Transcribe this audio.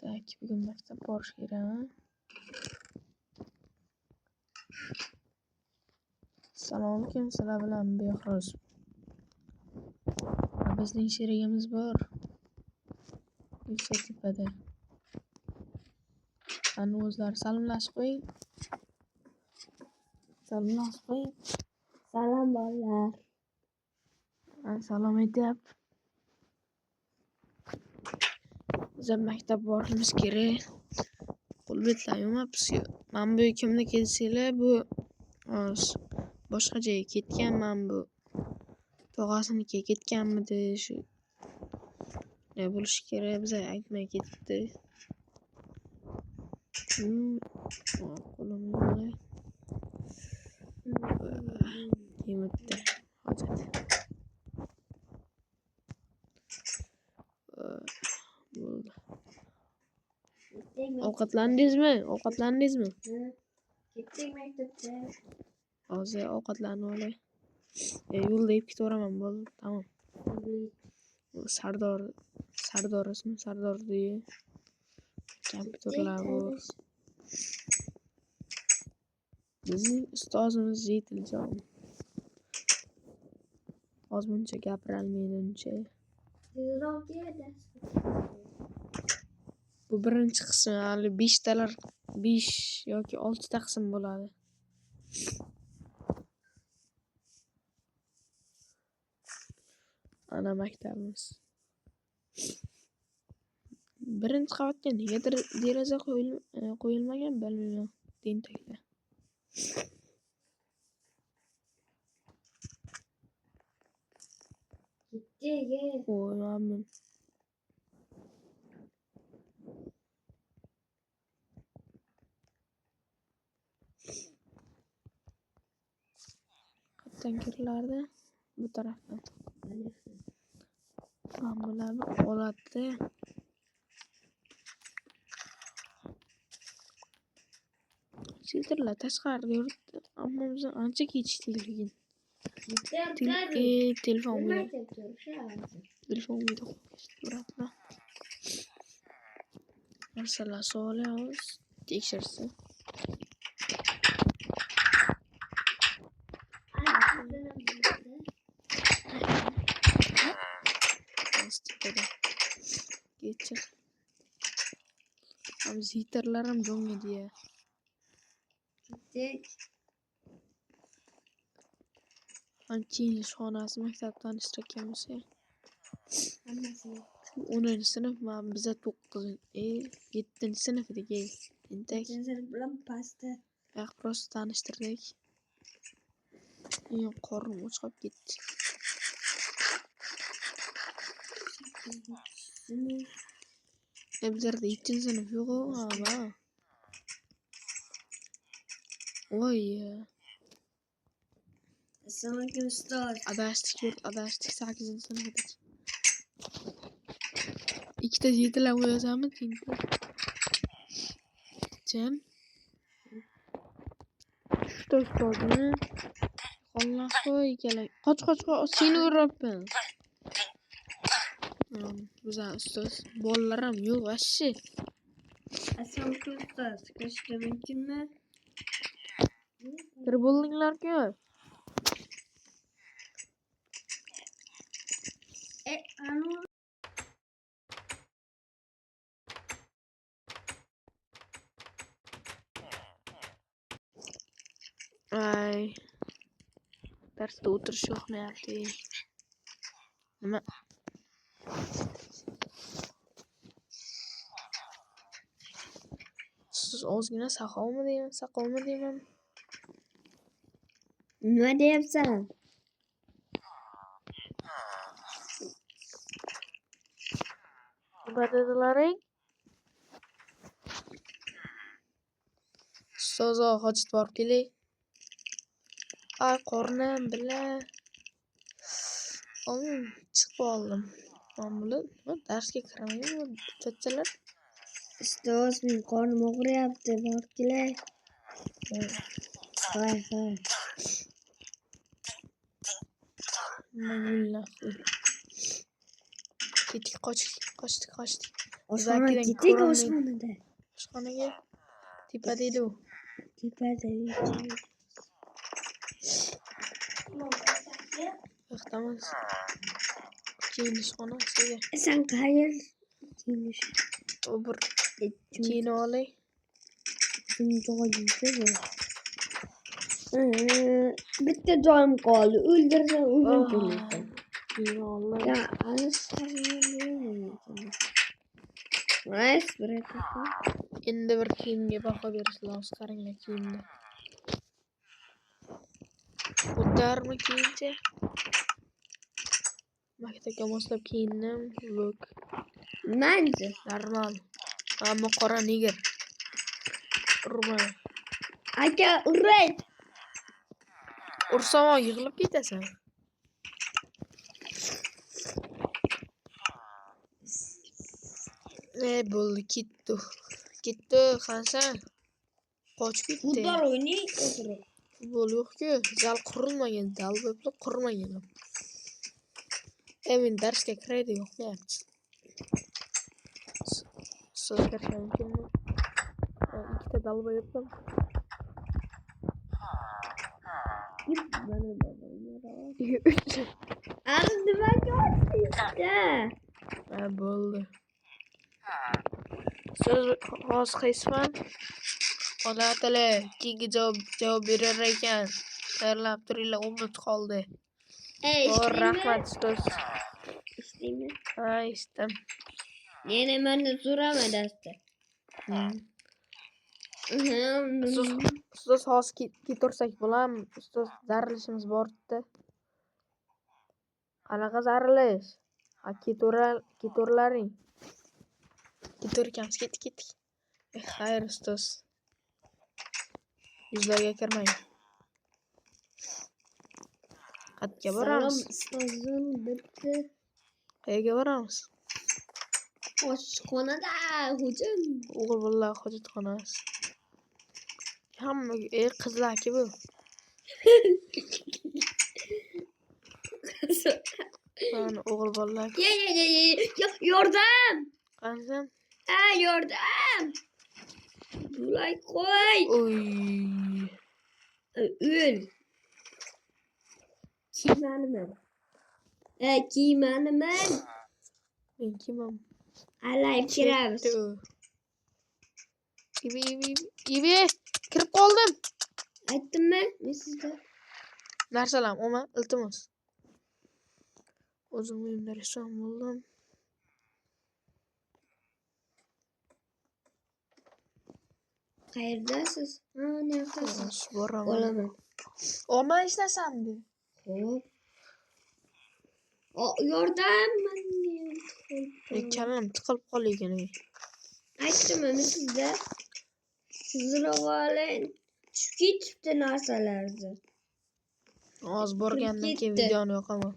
Tak, bugun maktab borish kerak. Assalomu alaykum, sizlar bilan Behruz. Bizning sherigimiz bor. Yuksektepada. Ana o'zlari salomlashib qo'ying. Salomlashib qo'ying. Salom bolalar. Salom aytyapti. Biz maktab borishimiz kerak. Qo'l betlar yumabsiz. Men bu kimni kelsanglar, bu boshqa joyga ketganman bu. Tog'asinikiga ketganmidi shu. Ne bo'lishi kerak, biz aytmay ketibdi. Qo'limni yuvay. Yemibdi. Hojat. Bo'ldi. Ovqatlandingizmi? Ketdik maktabga. Hozir ovqatlanib olay. Yo'lda yeb ketaveraman, bo'ldi. Tamom. Sardor ismi, Sardor deyi. Kompyuterlar bor. Bizning ustozimiz Yetiljon. Ozmuncha gapirolmaydi uncha. Bu birinchi qismi, hali 5 yoki 6 ta qism bo'ladi. Ana maktabimiz. Birinchi qavatga negadir deraza qo'yilmagan, bilmayman. Tentakda. Ketdik. Voy, mamnun. Qayerdan kirilardi? Bu tarafdan. Bularni oladi. Filtrlar tashqarida yuribdi. Ammo biz ancha kechikdik. Telefon uyda. Narsalar so'raymiz, tekshirsin. Kechir. Biz hiterlar ham jonga diye. Ketdik. Anchini xonasi maktabdan ishtirokamiz. Hammasi. 10-sinf, men biza 7-sinf edik. Tentak. bilan pastda. Prosta tanishtirdik. Qornim ochqab ketdi. Bizlarda 7-sinf yo'q, ama. Voy. Assalomu alaykum ustoz. Adashdik 8-sinf edik. Ikkita yetilab yozamiz, tentak. Jam. Что ustozmi? Qo'llar qo'y kerak. Qoch, seni uribman. Bizlar ustoz bolalar ham yo'q, vashshi. Assalomu alaykum ustoz. Ko'rishga mumkinmi? Bir bo'ldinglar-ku. Anu. Ay. Darsda o'tirish yoqmayapti. Nima? Siz ozgina saqovmi deyman. Nima deyapsan? Nima dedilaring? Ustoz hojat borib kelay. Ay, qornim bila. Chiqib oldim. Mana darsga kiramayman, cho'chalar. Ustoz, men qornim og'riyapti, borib kelay. Hay. Magullah. Ketdik, qochdik. Oshxona Zakidan ketdik ko'rinmaydi. oshxonada. Oshxonaga tepada edi u. Tepada. Yo'qdamiz. Kiyinish xonasiga. Sen qayer kiyinish? U bir kiyinib olay. Bitta joyim qoldi. O'ldirsam o'zim kelasan. Kiyinib olay. Ya, Nice, bırakın. Endi bir kiyimga baho berish lozim. Qaranglar kiyimni. O'tarmi kiyincha? Maktabga moslab kiyindim. Look. Bence. Normal. Ammo qora nigir. Urma. Aka, urayt. Ursam yig'ilib ketasan. Bo'ldi, ketdi Hasan. Qochib ketdi. Futbol oynayıp oturup. Futbol yo'q-ku, zal qurilmagan, dal bo'lib qurmagan. Men darsga kiraydi yo'qlayapti. So'zga mumkinmi? Ikkita dal bo'yibdim. Bana Ardı ben gördüm işte. Bo'ldi. Siz hozir qaysifan? Odatali, keyingi javob berar ekan. Tayyorlab turinglar, 10 minut qoldi. Rahmat ustoz. İsteyim. Ha, istem. Yine ben de soramam derste. Ustoz hozir ketursak bo'ladimi? Ustoz, zarilishimiz bor-da. Qanaqa zarilish? Ha, keturlaring. Keturkamiz, ketdik. Xayr, ustoz. Yuzlarga kirmang. Qayerga boramiz? Ustozim bitti. Qayerga boramiz? Oshxonada hujum. O'g'il bolalar hojatxonasi. Hamma qizlarki bu. Mana o'g'il bolalar. Ya, yordam. Qansan? Ha, yordam. Bulay qo'y. Oy. Öl. Kimaniman? Kimaniman? Men kimam? Alayib kiramiz. Ibi, kirib qoldim. Aytdimmi men sizga? Narsalar, oma, iltimos. O'zim uyimda restoran bo'ldim. Qayerdasiz? Ha, ne qilasiz? Boraman. Olaman. Olma ishlasam-di. Xo'p. Yordam Kalam tiqilib qolgan. Aytdimmi men sizga? Ziravolin tushib ketibdi narsalarni. Hozir borgandan keyin videoni yoqaman.